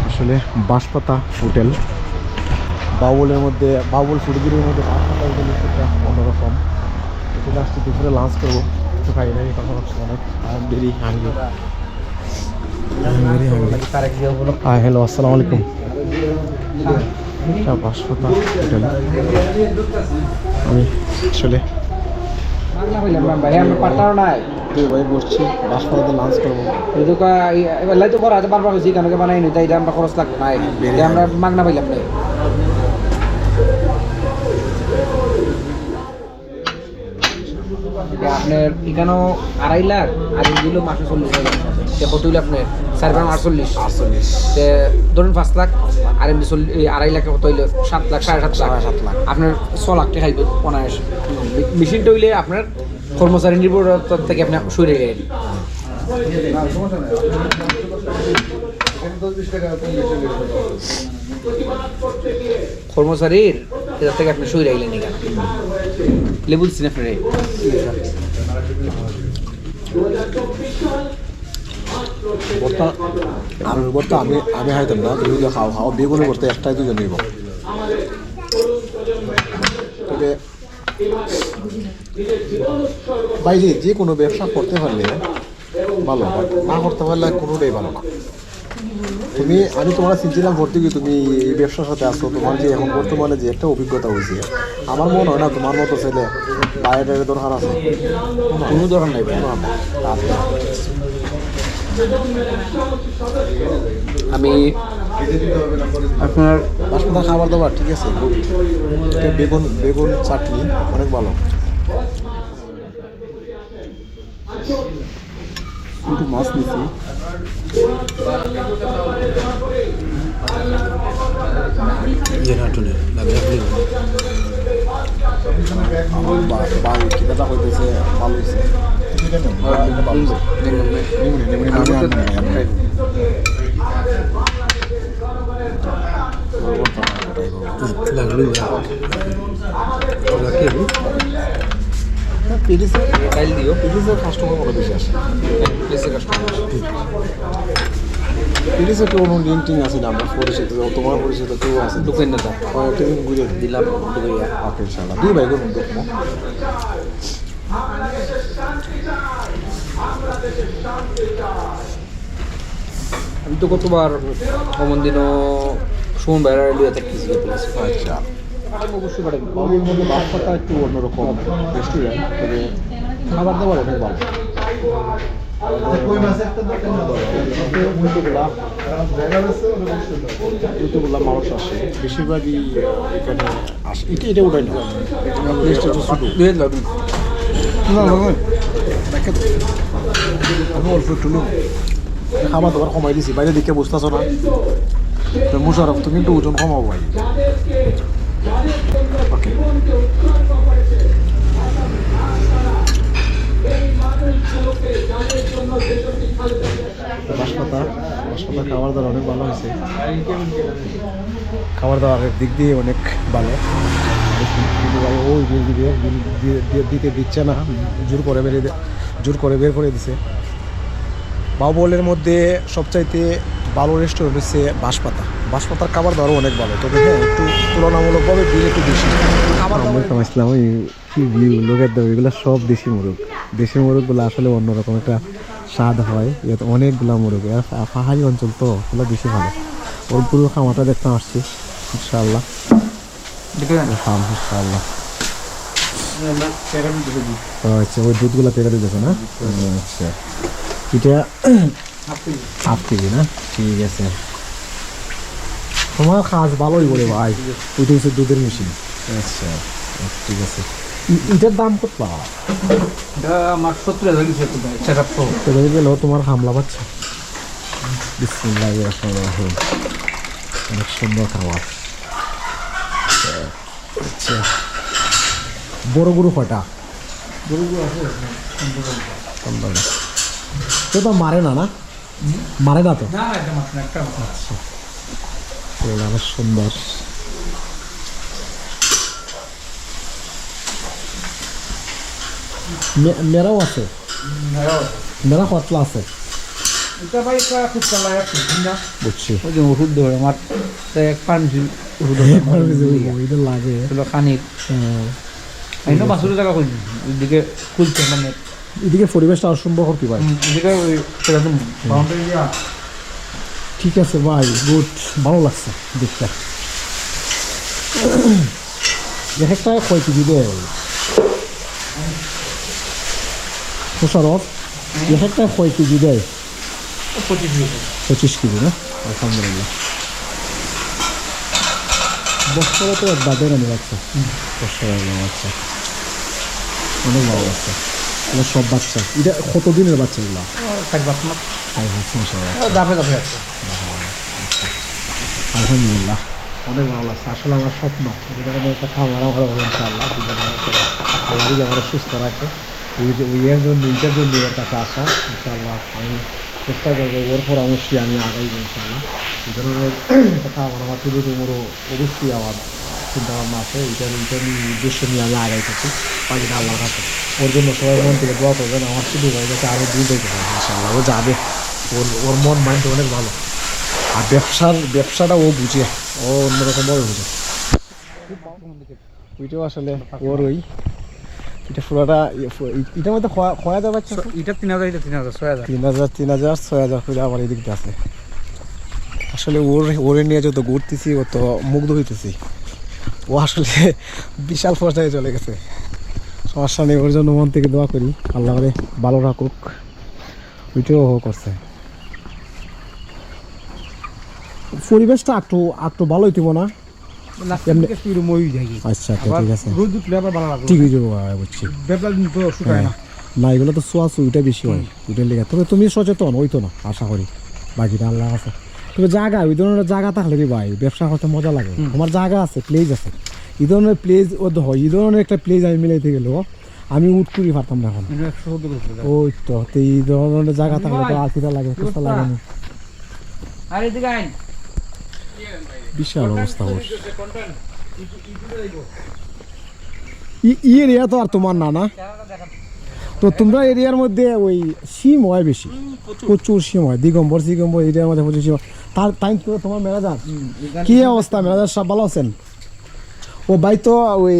আসলে বাঁশপাতা হোটেল, বাউলের মধ্যে, বাউল ফুটগিরের মধ্যে বাঁশপাতা হোটেল সেটা অন্যরকম। এখানে আসতে দুপুরে লাঞ্চ করবো, একটু খাই নাই তখন অনেক ভেরি হাঙ্গি। হ্যালো আসসালামু আলাইকুম। বাঁশপাতা হোটেল, আমি আসলে ভাই বসছি, বাঁশপাতাতে লাঞ্চ করবো। এবার তো বড় আছে বারবার হয়েছি কেন বানাই নি, তাই আমরা খরচ লাগবে না, আমরা মাগনা পাইলাম না। আপনার এখানেও 2.5 লাখ, আর এইগুলো মাসে 40,000 কত হইলো আপনার 4/48 ধরুন 5 লাখ, আর এমনি 2.5 লাখ কত হইলো 7 লাখ, 7.5 লাখ। আপনার 6 লাখ টাকা খাইবে অনায়াসে। মেশিনটা হইলে আপনার কর্মচারী নির্ভরতা থেকে আপনি সরে গেলেন। কর্মচারীর এটার থেকে আপনি সরে গেলেন এখানে। লেবু দিচ্ছেন আপনার আলুর ভর্তা আমি খাইতাম না, তুমি যদি খাও বেগুনের ভর্তা একটাই দুজন নিব। তবে বাইরে যে কোনো ব্যবসা করতে পারলে ভালো, না করতে পারলে কোনোটাই ভালো না। আমি তোমরা চিনছিলাম ভর্তি কি তুমি এই ব্যবসার সাথে আসো, তোমার যে এখন বর্তমানে যে একটা অভিজ্ঞতা হয়েছে, আমার মনে হয় না তোমার মতো ছেলে বাইরের দরকার আছে, কোনো দরকার নেই। আমি আপনার বাঁশপাতা খাবার দাবার ঠিক আছে, বেগুন চাটনি অনেক ভালো। একটু মাছ নিচ্ছি, খিদাটা হইতেছে ভালো হয়েছে। কাস্টমার বড় বেশি আসে, পিরিসে কেউ লিঙ্ক টিং আছে না, আমরা পরিচিত, তোমার পরিচিত কেউ আছে দোকান না তুমি ঘুরে দিলাম। ওকে ইনশাআল্লাহ দুই ভাই করুন দেখবো। আমি তো কতবার কমন দিনও সুমন বাইরে লিয়ে থাকতেছি। আচ্ছা অবশ্যই পারেন, বাবুর মধ্যে বাঁশপাতা একটু অন্যরকম রেস্টুরেন্ট, তবে খাবার দাবার অনেক ভালো। যতগুলা মানুষ আসে বেশিরভাগই এখানে আসে এটা ওটাই না আমি অল্প একটু নেব খাবার দাবার কমাই দিছি বাইরে দিকে বুঝতেছো না মুশারফ তুমি একটু ওজন কমাও ভাই ওকে বাঁশপাতা খাবার দাবার অনেক ভালো হয়েছে খাবার দাবারের দিক দিয়ে অনেক ভালো কিন্তু ভাই ওই দিতে দিচ্ছে না জোর করে বের করে দিছে বাহুবলের মধ্যে সবচাইতে ভালো রেস্টুরেন্ট হচ্ছে বাঁশপাতার খাবার দাবারও অনেক ভালো তবে হ্যাঁ একটু তুলনামূলকভাবে বিল একটু বেশি খাবার দাবার ওই কি ভিউ লোকের দাম এগুলো সব দেশি মোরগগুলো আসলে অন্যরকম একটা স্বাদ হয় অনেকগুলা মোরগ পাহাড়ি অঞ্চল তো ওগুলো বেশি ভালো ওর পুরো খামারটা দেখতে আসছি ইনশাআল্লাহ ইনশাআল্লাহ আচ্ছা ওই দুধগুলো পেরে দিতেছে না আচ্ছা এটা হাফ কেজি না ঠিক আছে তোমার কাজ ভালোই বলে ভাই ওইটা হচ্ছে দুধের মেশিন আচ্ছা ঠিক আছে এটার দাম কত পাওয়া আমার 70,000 সেটআপ তো গেলেও তোমার হামলা পাচ্ছে বিসমিল্লাহির রহমানির রহিম অনেক সুন্দর খাবার আচ্ছা বড় গরু কয়টা তো তো মারে না মারে না তো আচ্ছা অনেক সুন্দর মেরাও আছে মেরা কতলা আছে এটা ভাই খুব চালা বুঝছি ওই যে ওষুধ ধরে আমার এক পাঞ্জি ওষুধ ওইটা লাগে খানির এই না বাসুরের জায়গা কই ওইদিকে খুলছে মানে এদিকে পরিবেশটা অসম্ভব কি ভাই এদিকে ওই সেরকম বাউন্ডারি দিয়া ঠিক আছে ভাই গুড ভালো লাগছে দেখতে একটা কয় কেজি দেয় মুশারফ একটা কয় কেজি দেয় 25 কেজি না আলহামদুলিল্লাহ বছরে তো একবার আমি রাখছে বছরে বাচ্চা অনেক ভালো লাগছে এগুলো সব বাচ্চা এটা কত দিনের বাচ্চা এগুলো আলহামদুলিল্লাহ অনেক ভালো লাগছে আসলে আমার স্বপ্ন একটা খাবার ভালো হবে ইনশাআল্লাহ আল্লাহ আমার সুস্থ রাখে ওইয়ের জন্য এইটার জন্য ওর কাছে আসা ইনশাআল্লাহ আমি চেষ্টা করবো ওর পরামর্শে আমি আগাইব ইনশাআল্লাহ এই ধরনের কথা আমার তুলে তোমারও অবশ্যই আমার চিন্তাভাবনা আছে এইটা উদ্দেশ্য নিয়ে আমি আগাই থাকি বাকিটা আল্লাহর কাছে ওর জন্য সবাই মন থেকে দোয়া করবেন আমার শুধু হয়ে গেছে আরও দূর দেখে ইনশাআল্লাহ ও যাবে ওর মন মাইন্ড অনেক ভালো আর ব্যবসাটা ও বুঝে ও অন্যরকমভাবে বুঝে ওইটাও আসলে ওর ওই এটা পুরোটা এটার মধ্যে খোয়া দেওয়া পাচ্ছে এটা 3,000 এটা 3,000 করে আমার এই দিকটা আছে আসলে ওরে নিয়ে যত ঘুরতেছি অত মুগ্ধ হইতেছি ও আসলে বিশাল পর্যায়ে চলে গেছে সমস্যা নেই ওর জন্য মন থেকে দোয়া করি আল্লাহ করে ভালো রাখুক ওইটাও করছে পরিবেশটা একটু ভালো হইতিব না আচ্ছা ঠিক আছে ঠিক হয়ে যাবো বুঝছি না এগুলো তো সোয়া ওইটা বেশি হয় ওইটার লেগে তবে তুমি সচেতন হইতো না আশা করি বাকিটা আল্লাহ আছে তবে জায়গা ওই ধরনের জায়গা থাকলে রে ভাই ব্যবসা করতে মজা লাগে আমার জায়গা আছে প্লেস আছে এই ধরনের প্লেস ও হয় এই ধরনের একটা প্লেস আমি মিলাইতে গেলেও আমি উঠ করি পারতাম না এখন ওই তো এই ধরনের জায়গা থাকলে তো আলপিটা লাগে কোথা লাগে না বিশাল অবস্থা এরিয়া তো আর তোমার না তো তোমরা এরিয়ার মধ্যে ওই সিম হয় বেশি প্রচুর সিম হয় দিগম্বর এরিয়ার মধ্যে প্রচুর সিম তার তাই তোমার মেরাজার কি অবস্থা মেরাজার সব ভালো আছেন ও ভাই তো ওই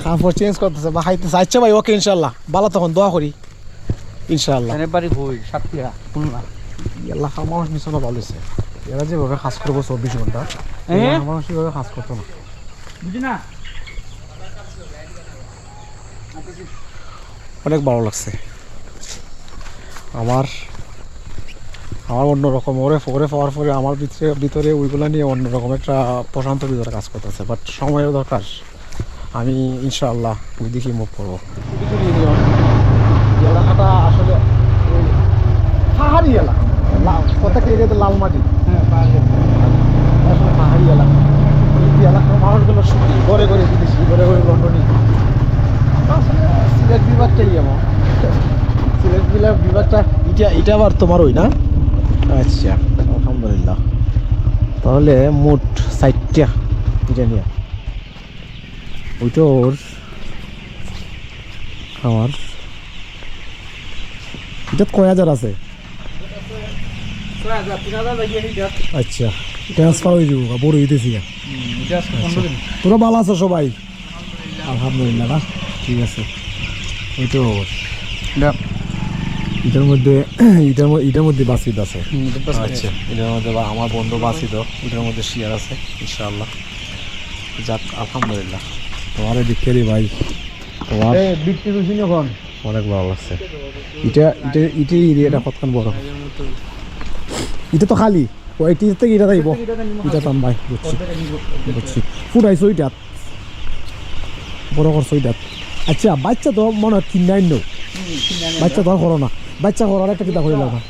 খাবার চেঞ্জ করতেছে বা খাইতেছে আচ্ছা ভাই ওকে ইনশাল্লাহ ভালো তখন দোয়া করি ইনশাল্লাহ আল্লাহ মানুষ মিশনে ভালো হয়েছে এরা যেভাবে কাজ করবো 24 ঘন্টা মানুষ সেভাবে কাজ করতো না বুঝি না অনেক ভালো লাগছে আমার অন্যরকম ওরে পাওয়ার পরে আমার ভিতরে ওইগুলো নিয়ে অন্যরকম একটা প্রশান্ত ভিতরে কাজ করতেছে, বাট সময়ের দরকার। আমি ইনশাআল্লাহ ওই দিকেই মুভ করবো। এলাকাটা আসলে পাহাড়ি এলাকা, প্রত্যেকটা এরিয়াতে লাল মাটি, আসলে পাহাড়ি এলাকা। এই এলাকার মানুষগুলো সুখী, ঘরে ঘরে বিদেশি, ঘরে ঘরে লন্ডনী। আসলে সিলেট বিভাগটাই এমন। সিলেট বিভাগটা এটা আবার তোমার ওই না? আচ্ছা, আলহামদুলিল্লাহ। তাহলে মোট 60টা এটা নিয়ে ওইটা ওর আমার এটা কয় হাজার আছে? আচ্ছা, ট্রান্সফার হয়ে যাবো, বড় হইতেছি। তোরা ভালো আছো সবাই? আলহামদুলিল্লাহ না, ঠিক আছে। ওইটা ওর এটার মধ্যে বাসিদ আছে। আচ্ছা, এটার মধ্যে আমার বন্ধু বাসিদ, এটার মধ্যে শেয়ার আছে ইনশাআল্লাহ। যাক, আলহামদুলিল্লাহ। তোমার দিকে রে ভাই, তোমার অনেক ভালো লাগছে। এটা কতক্ষণ বড়? এটা তো খালি ওইটি থেকে এটা যাইব, এটা তো ভাই বুঝছি ফুটাইছো ওইটা বড় করছো ওইটা। আচ্ছা, বাচ্চা তো মনে হয় কিনাই নো, বাচ্চা তো আর করো না, বাচ্চা করার একটা কিতা করে লাগা।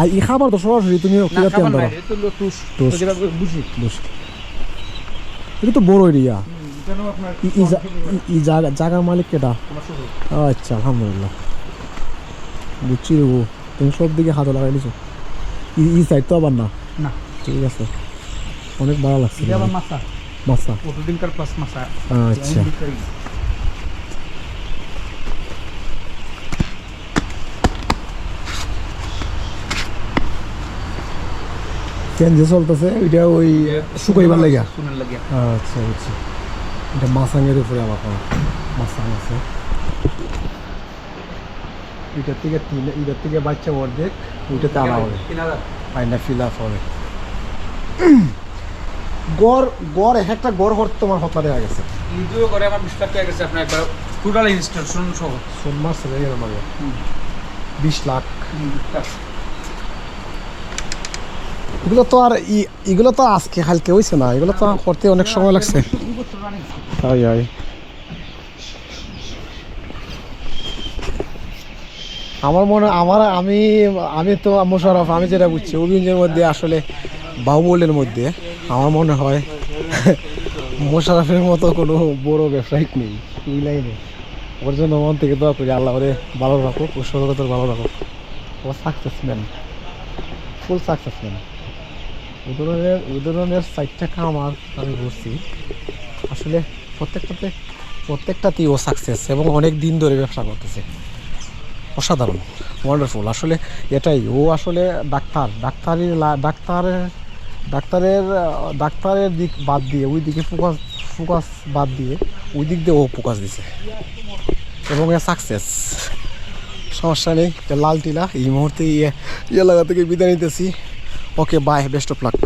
আর এই খাবার তো সরাসরি তুমি এটা তো বড় এরিয়া। জায়গার মালিক কেটা? আচ্ছা, আলহামদুলিল্লাহ, বুঝছি রে। তুমি সব দিকে হাতে লাগাই দিছো, এই সাইড তো আবার না। ঠিক আছে, অনেক ভালো লাগছে। মাছা, আচ্ছা। ফ্যান যে চলতেছে ওইটা ওই শুকাইবার লাগে। আচ্ছা, বুঝছি। এটা মাছাঙের উপরে আমার মাছাং আছে। এটার থেকে বাচ্চা অর্ধেক, ওইটাতে আনা হবে, আইনা ফিল আপ হবে। গড় একটা গড় হর তোমার হতা দেওয়া গেছে। করে আমার 20 লাখ টাকা গেছে আপনার একবার টোটাল ইনস্টলেশন সহ। সোন মাস রেগে আমাকে 20 লাখ। এগুলো তো আজকে হালকে হয়েছে না, এগুলো তো করতে অনেক সময় লাগছে। আমার মনে আমি তো মোশারফ, আমি যেটা বুঝছি অভিযোগের মধ্যে আসলে বাহুবলের মধ্যে আমার মনে হয় মোশারফের মতো কোনো বড় ব্যবসায়িক নেই এই লাইনে। ওর জন্য মন থেকে দোয়া করি, আল্লাহ ওরে ভালো রাখুক, ওর সরকার ভালো রাখুক। ও সাকসেসম্যান, ফুল সাকসেসম্যান। ওই ধরনের 4টা কাম আমি ঘুরছি, আসলে প্রত্যেকটাতেই ও সাকসেস এবং অনেক দিন ধরে ব্যবসা করতেছে। অসাধারণ, ওয়ান্ডারফুল। আসলে এটাই ও আসলে ডাক্তারের দিক বাদ দিয়ে ওই দিকে ফোকাস বাদ দিয়ে ওই দিক দিয়ে ও ফোকাস দিছে এবং এ সাকসেস। সমস্যা নেই। লাল টিলা এই মুহূর্তে এলাকা থেকে বিদায় নিতেছি। ওকে, বাই, বেস্ট অফ লাক।